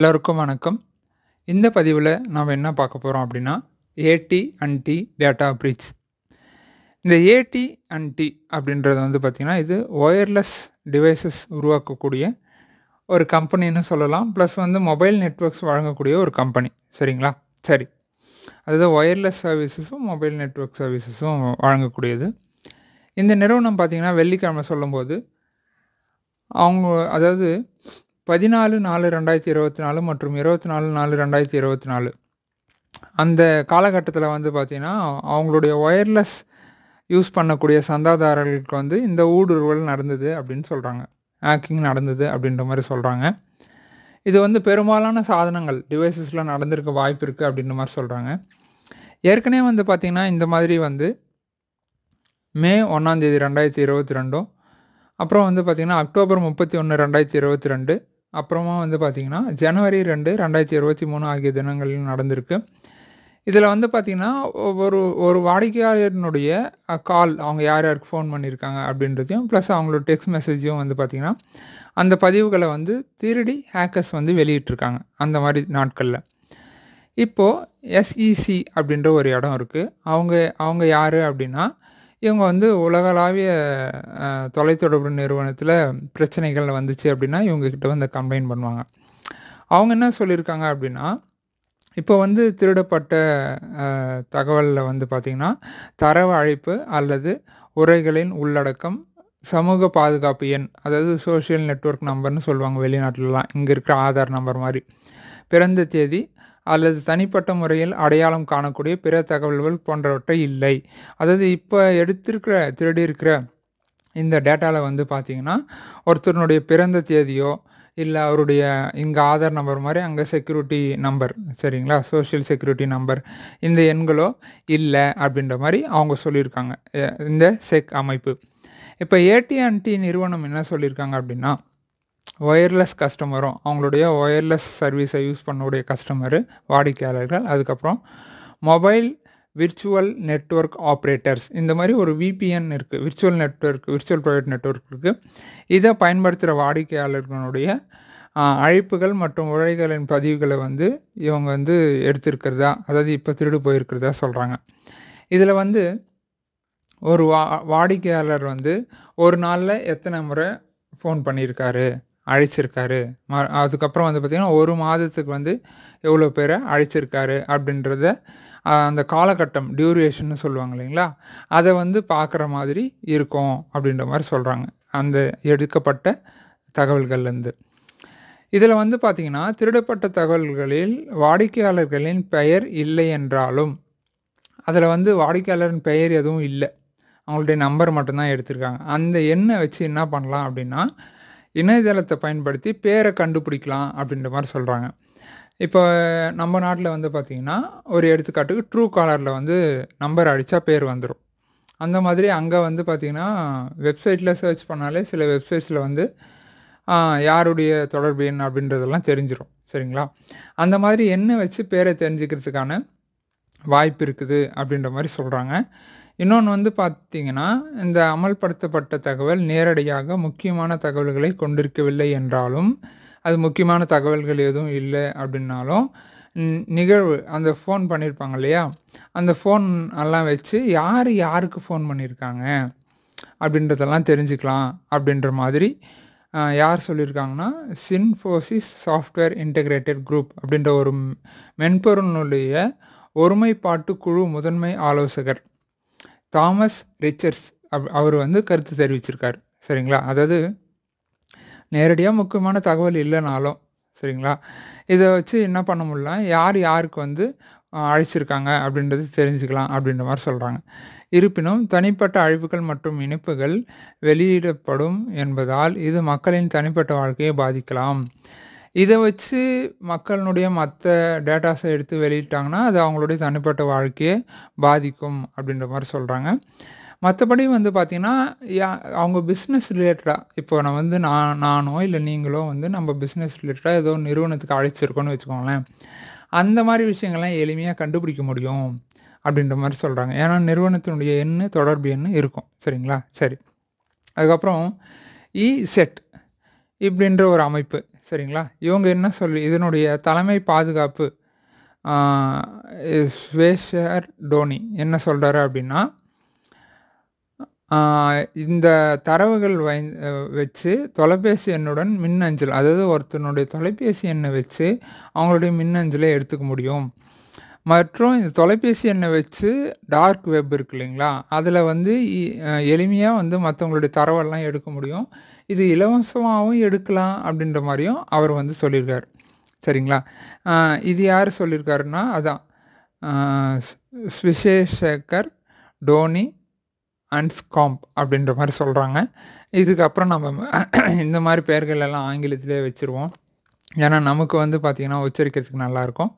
எல்லோருக்கும் வணக்கம். இந்த பதிவில் நாம் என்ன பார்க்க போகிறோம் அப்படின்னா AT&T டேட்டா பிரீச். இந்த AT&T அப்படின்றது வந்து பார்த்திங்கன்னா இது ஒயர்லெஸ் டிவைசஸ் உருவாக்கக்கூடிய ஒரு கம்பெனின்னு சொல்லலாம். ப்ளஸ் வந்து மொபைல் நெட்வொர்க்ஸ் வழங்கக்கூடிய ஒரு கம்பெனி. சரிங்களா? சரி, அதாவது ஒயர்லெஸ் சர்வீசஸும் மொபைல் நெட்வொர்க் சர்வீசஸும் வழங்கக்கூடியது. இந்த நிறுவனம் பார்த்திங்கன்னா வெள்ளிக்கிழமை சொல்லும்போது அவங்க அதாவது 14/4/2024 மற்றும் 24/4/2024 அந்த காலகட்டத்தில் வந்து பார்த்திங்கன்னா அவங்களுடைய ஒயர்லெஸ் யூஸ் பண்ணக்கூடிய சந்தாதாரர்களுக்கு வந்து இந்த ஊடுருவல் நடந்தது அப்படின்னு சொல்கிறாங்க. ஹேக்கிங் நடந்தது அப்படின்ற மாதிரி சொல்கிறாங்க. இது வந்து பெரும்பாலான சாதனங்கள் டிவைசஸில் நடந்திருக்க வாய்ப்பு இருக்குது அப்படின்ற மாதிரி சொல்கிறாங்க. ஏற்கனவே வந்து பார்த்திங்கன்னா இந்த மாதிரி வந்து மே 1 2022 அப்புறம் வந்து பார்த்திங்கன்னா அக்டோபர் 31 2022 அப்புறமா வந்து பார்த்திங்கன்னா ஜனவரி 2 2023 ஆகிய தினங்களில் நடந்திருக்கு. இதில் வந்து பார்த்திங்கன்னா ஒரு வாடிக்கையாளரினுடைய கால் அவங்க யார் யாருக்கு ஃபோன் பண்ணியிருக்காங்க அப்படின்றதையும் ப்ளஸ் அவங்களோட டெக்ஸ்ட் மெசேஜையும் வந்து பார்த்திங்கன்னா அந்த பதிவுகளை வந்து திருடி ஹேக்கர்ஸ் வந்து வெளியிட்டிருக்காங்க அந்த மாதிரி நாட்களில். இப்போது SEC அப்படின்ற ஒரு இடம் இருக்குது. அவங்க யார் அப்படின்னா இவங்க வந்து உலகளாவிய தொலைத்தொடர்பு நிறுவனத்தில் பிரச்சனைகள் வந்துச்சு அப்படின்னா இவங்கக்கிட்ட வந்து கம்ப்ளைண்ட் பண்ணுவாங்க. அவங்க என்ன சொல்லியிருக்காங்க அப்படின்னா இப்போ வந்து திருடப்பட்ட தகவலில் வந்து பார்த்திங்கன்னா தரவு அழைப்பு அல்லது உரைகளின் உள்ளடக்கம், சமூக பாதுகாப்பு எண், அதாவது சோஷியல் நெட்வொர்க் நம்பர்னு சொல்லுவாங்க வெளிநாட்டிலலாம், இங்கே இருக்கிற ஆதார் நம்பர் மாதிரி, பிறந்த தேதி அல்லது தனிப்பட்ட முறையில் அடையாளம் காணக்கூடிய பிற தகவல்கள் போன்றவற்றை இல்லை. அதாவது இப்போ திருடி இருக்கிற இந்த டேட்டாவில் வந்து பார்த்திங்கன்னா ஒருத்தருடைய பிறந்த தேதியோ இல்லை அவருடைய இங்கே ஆதார் நம்பர் மாதிரி அங்கே செக்யூரிட்டி நம்பர், சரிங்களா, சோஷியல் செக்யூரிட்டி நம்பர், இந்த எண்களோ இல்லை அப்படின்ற மாதிரி அவங்க சொல்லியிருக்காங்க இந்த செக் அமைப்பு. இப்போ AT&T நிறுவனம் என்ன சொல்லியிருக்காங்க அப்படின்னா ஒயர்லெஸ் கஸ்டமரும் அவங்களுடைய ஒயர்லெஸ் சர்வீஸை யூஸ் பண்ணக்கூடிய கஸ்டமரு வாடிக்கையாளர்கள், அதுக்கப்புறம் மொபைல் விர்ச்சுவல் நெட்வொர்க் ஆப்ரேட்டர்ஸ், இந்த மாதிரி ஒரு VPN இருக்குது, விர்ச்சுவல் ப்ரைவேட் நெட்வொர்க் இருக்குது. இதை பயன்படுத்துகிற வாடிக்கையாளர்களுடைய அழைப்புகள் மற்றும் உரைகளின் பதிவுகளை வந்து இவங்க வந்து எடுத்திருக்கிறதா, அதாவது இப்போ திருடு போயிருக்கிறதா சொல்கிறாங்க. இதில் வந்து ஒரு வாடிக்கையாளர் வந்து ஒரு நாளில் எத்தனை முறை ஃபோன் பண்ணியிருக்காரு, அழைச்சிருக்காரு, அதுக்கப்புறம் வந்து பார்த்திங்கன்னா ஒரு மாதத்துக்கு வந்து எவ்வளோ பேரை அழைச்சிருக்காரு அப்படின்றத அந்த காலகட்டம் டியூரேஷன்னு சொல்லுவாங்க இல்லைங்களா, அதை வந்து பார்க்குற மாதிரி இருக்கும் அப்படின்ற மாதிரி சொல்கிறாங்க அந்த எடுக்கப்பட்ட தகவல்கள்லேருந்து. இதில் வந்து பார்த்திங்கன்னா திருடப்பட்ட தகவல்களில் வாடிக்கையாளர்களின் பெயர் இல்லை என்றாலும் அதில் வந்து வாடிக்கையாளரின் பெயர் எதுவும் இல்லை, அவங்களுடைய நம்பர் மட்டும்தான் எடுத்திருக்காங்க. அந்த எண்ணை வச்சு என்ன பண்ணலாம் அப்படின்னா இணையதளத்தை பயன்படுத்தி பேரை கண்டுபிடிக்கலாம் அப்படின்ற மாதிரி சொல்கிறாங்க. இப்போ நம்ம நாட்டில் வந்து பார்த்திங்கன்னா ஒரு எடுத்துக்காட்டுக்கு ட்ரூ காலரில் வந்து நம்பர் அடித்தா பேர் வந்துடும். அந்த மாதிரி அங்கே வந்து பார்த்திங்கன்னா வெப்சைட்டில் சர்ச் பண்ணாலே சில வெப்சைட்ஸில் வந்து யாருடைய தொடர்பு எண் அப்படின்றதெல்லாம் தெரிஞ்சிடும், சரிங்களா. அந்த மாதிரி எண்ணை வச்சு பேரை தெரிஞ்சுக்கிறதுக்கான வாய்ப்பு இருக்குது அப்படின்ற மாதிரி சொல்கிறாங்க. இன்னொன்று வந்து பார்த்திங்கன்னா இந்த அமல்படுத்தப்பட்ட தகவல் நேரடியாக முக்கியமான தகவல்களை கொண்டிருக்கவில்லை என்றாலும், அது முக்கியமான தகவல்கள் எதுவும் இல்லை அப்படின்னாலும் நிகழ்வு அந்த ஃபோன் பண்ணியிருப்பாங்க இல்லையா, அந்த ஃபோன் எல்லாம் வச்சு யாருக்கு ஃபோன் பண்ணியிருக்காங்க அப்படின்றதெல்லாம் தெரிஞ்சுக்கலாம் அப்படின்ற மாதிரி யார் சொல்லியிருக்காங்கன்னா சின்ஃபோசிஸ் சாஃப்ட்வேர் இன்டெகிரேட்டட் குரூப் அப்படின்ற ஒரு மென்பொருளுடைய ஒருமைப்பாட்டு குழு முதன்மை ஆலோசகர் தாமஸ் ரிச்சர்ஸ் அவர் வந்து கருத்து தெரிவிச்சிருக்கார், சரிங்களா. அதாவது நேரடியாக முக்கியமான தகவல் இல்லைனாலும், சரிங்களா, இதை வச்சு என்ன பண்ண முடியல, யாருக்கு வந்து அழைச்சிருக்காங்க அப்படின்றது தெரிஞ்சுக்கலாம் அப்படின்ற மாதிரி சொல்கிறாங்க. இருப்பினும் தனிப்பட்ட அழைப்புகள் மற்றும் இணைப்புகள் வெளியிடப்படும் என்பதால் இது மக்களின் தனிப்பட்ட வாழ்க்கையை பாதிக்கலாம். இதை வச்சு மக்களுடைய மற்ற டேட்டாஸை எடுத்து வெளியிட்டாங்கன்னா அது அவங்களுடைய தனிப்பட்ட வாழ்க்கையை பாதிக்கும் அப்படின்ற மாதிரி சொல்கிறாங்க. மற்றபடி வந்து பார்த்திங்கன்னா அவங்க பிஸ்னஸ் ரிலேட்டடாக இப்போ நான் வந்து நானோ இல்லை நீங்களோ வந்து நம்ம பிஸ்னஸ் ரிலேட்டடாக ஏதோ நிறுவனத்துக்கு அழைச்சிருக்கோன்னு வச்சுக்கோங்களேன், அந்த மாதிரி விஷயங்கள்லாம் எளிமையாக கண்டுபிடிக்க முடியும் அப்படின்ற மாதிரி சொல்கிறாங்க. ஏன்னா நிறுவனத்தினுடைய தொடர்பு எண் இருக்கும், சரிங்களா. சரி, அதுக்கப்புறம் இசெட் இப்படின்ற ஒரு அமைப்பு, சரிங்களா? இவங்க என்ன இதனுடைய தலைமை பாதுகாப்பு ஆ ஸ்வேஷர் டோனி என்ன சொல்றாரு அப்படின்னா, ஆ இந்த தரவுகள் வச்சு தொலைபேசி எண்ணுடன் மின்னஞ்சல், அதாவது ஒருத்தனுடைய தொலைபேசி எண்ணை வச்சு அவங்களுடைய மின்னஞ்சலை எடுத்துக்க முடியும். மற்றும் இந்த தொலைபேசி எண்ணை வச்சு டார்க் வெப் இருக்கு இல்லைங்களா? அதில வந்து எளிமையா வந்து மத்தவங்களுடைய தரவெல்லாம் எடுக்க முடியும். இது இலவசமாவும் எடுக்கலாம் அப்படின்ற மாரியும் அவர் வந்து சொல்லியிருக்காரு. சரிங்களா? இது யார் சொல்லியிருக்காருன்னா, அதான் ஆ ஸ்விசேஷேகர் டோனி அண்ட் ஸ்காம்ப் அப்படின்ற மாரி சொல்றாங்க. இதுக்கப்புறம் நம்ம இந்த மாரி பெயர்கள் எல்லாம் ஆங்கிலத்திலே வச்சுருவோம். ஏன்னா நமக்கு வந்து பார்த்தீங்கன்னா, உச்சரிக்கிறதுக்கு நல்லாயிருக்கும்.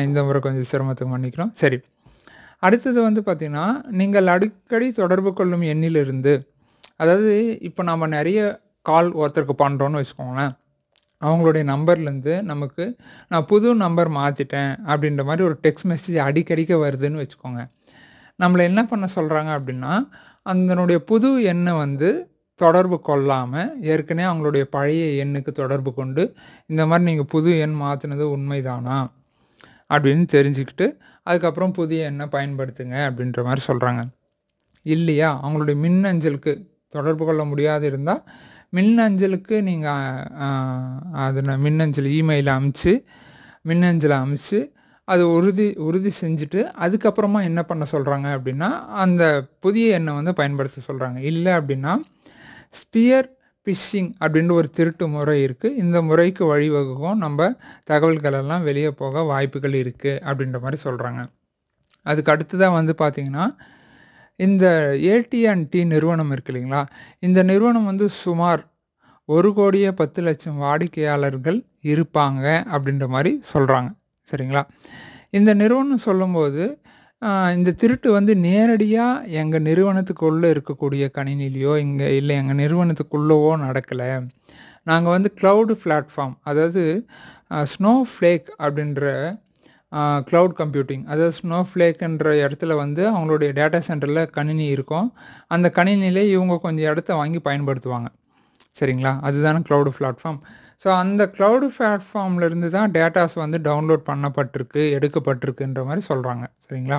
இந்த முறை கொஞ்சம் சிரமத்துக்கு மன்னிக்கிறோம். சரி. அடுத்தது வந்து பார்த்தீங்கன்னா, நீங்கள் அடிக்கடி தொடர்பு கொள்ளும் எண்ணிலிருந்து, அதாவது இப்போ நம்ம நெறைய கால் ஒருத்தருக்கு பண்ணுறோம்னு வச்சுக்கோங்களேன். அவங்களுடைய நம்பர்லேருந்து நமக்கு நான் புது நம்பர் மாத்திட்டேன் அப்படின்ற மாரி ஒரு டெக்ஸ்ட் மெசேஜ் அடிக்கடிக்க வருதுன்னு வச்சுக்கோங்க. நம்மள என்ன பண்ண சொல்றாங்க அப்படின்னா, அதனுடைய புது எண்ணை வந்து தொடர்பு கொள்ளாம, ஏற்கனவே அவங்களுடைய பழைய எண்ணுக்கு தொடர்பு கொண்டு, இந்த மாரி நீங்க புது எண் மாத்துனது உண்மைதானா? அப்படின்னு தெரிஞ்சுக்கிட்டு, அதுக்கப்புறம் புதிய எண்ணை பயன்படுத்துங்க அப்படின்ற மாரி சொல்றாங்க. இல்லையா, அவங்களுடைய மின்னஞ்சலுக்கு தொடர்பு கொள்ள முடியாது இருந்தா, மின்னஞ்சலுக்கு நீங்க மின்னஞ்சல் இமெயில் மின்னஞ்சல அனுப்பிச்சு, அது உறுதி செஞ்சுட்டு, அதுக்கப்புறமா என்ன பண்ண சொல்றாங்க அப்படின்னா, அந்த புதிய எண்ணை வந்து பயன்படுத்த சொல்றாங்க. இல்ல அப்படின்னா, ஸ்பியர் பிஷிங் அப்படின்ற ஒரு திருட்டு முறை இருக்கு. இந்த முறைக்கு வழிவகுக்கும் தகவல்கள் எல்லாம் வெளிய போக வாய்ப்புகள் இருக்கு அப்படின்ற மாரி சொல்றாங்க. அதுக்கு அடுத்ததா வந்து பார்த்தீங்கன்னா, இந்த AT&T நிறுவனம் இருக்கு இல்லைங்களா? இந்த நிறுவனம் வந்து சுமார் 1,10,00,000 வாடிக்கையாளர்கள் இருப்பாங்க அப்படின்ற மாரி சொல்றாங்க. சரிங்களா? இந்த நிறுவனம் சொல்லும்போது, இந்த திருட்டு வந்து நேரடியா எங்க நிறுவனத்துக்குள்ள இருக்கக்கூடிய கணினியிலயோ, இல்ல எங்க நிறுவனத்துக்குள்ளவோ நடக்கல. நாங்க வந்து கிளவுட் பிளாட்ஃபார்ம், அதாவது ஸ்னோஃப்ளேக் அப்படின்ற கிளவுட் கம்ப்யூட்டிங், அதாவது ஸ்னோஃப்ளேக்ன்ற இடத்துல வந்து அவங்களுடைய டேட்டா சென்டர்ல கணினி இருக்கும். அந்த கணினியிலே இவங்க கொஞ்சம் இடத்த வாங்கி பயன்படுத்துவாங்க. சரிங்களா? அதுதானே கிளவுட் பிளாட்ஃபார்ம். ஸோ அந்த கிளவுட் பிளாட்ஃபார்ம்லேருந்து தான் டேட்டாஸ் வந்து டவுன்லோட் பண்ணப்பட்டிருக்கு, எடுக்கப்பட்டிருக்குன்ற மாரி சொல்றாங்க. சரிங்களா?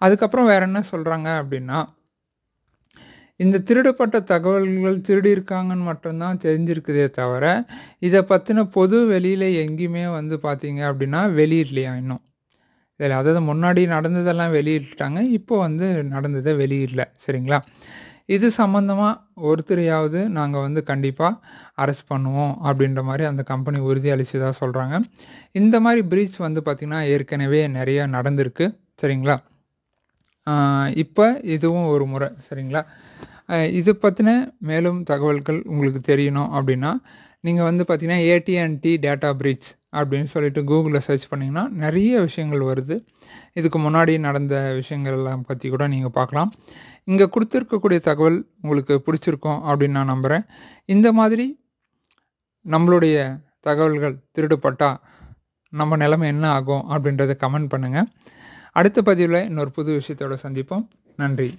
அதுக்கப்புறம் வேற என்ன சொல்றாங்க அப்படின்னா, இந்த திருடப்பட்ட தகவல்கள் திருடியிருக்காங்கன்னு மட்டும் தான் தெரிஞ்சிருக்குதே தவிர, இத பத்தின பொது வெளியில எங்கேயுமே வந்து பார்த்தீங்க அப்படின்னா, வெளியிடலையாம் இன்னும். சரி, அதாவது முன்னாடி நடந்ததெல்லாம் வெளியிட்டுட்டாங்க. இப்போ வந்து நடந்தத வெளியிடல. சரிங்களா? இது சம்மந்தமா ஒருத்தரையாவது நாங்க வந்து கண்டிப்பா அரெஸ்ட் பண்ணுவோம் அப்படின்ற மாரி அந்த கம்பெனி உறுதி அளிச்சதா சொல்றாங்க. இந்த மாரி பிரீச் வந்து பார்த்தீங்கன்னா, ஏற்கனவே நெறைய நடந்திருக்கு. சரிங்களா? இப்ப இதுவும் ஒரு முறை. சரிங்களா? இது பத்தின மேலும் தகவல்கள் உங்களுக்கு தெரியணும் அப்படின்னா, நீங்க வந்து பார்த்தீங்கன்னா, AT&T டேட்டா பிரீச் அப்படின்னு சொல்லிட்டு Googleல சர்ச் பண்ணீங்கன்னா, நெறைய விஷயங்கள் வருது. இதுக்கு முன்னாடி நடந்த விஷயங்கள் எல்லாம் பத்தி கூட நீங்க பார்க்கலாம். இங்க குடுத்திருக்கக்கூடிய தகவல் உங்களுக்கு பிடிச்சிருக்கும் அப்படின்னு நான் நம்புறேன். இந்த மாதிரி நம்மளுடைய தகவல்கள் திருடப்பட்டா, நம்ம நிலைமை என்ன ஆகும் அப்படின்றத கமெண்ட் பண்ணுங்க. அடுத்த பதிவுல இன்னொரு புது விஷயத்தோட சந்திப்போம். நன்றி.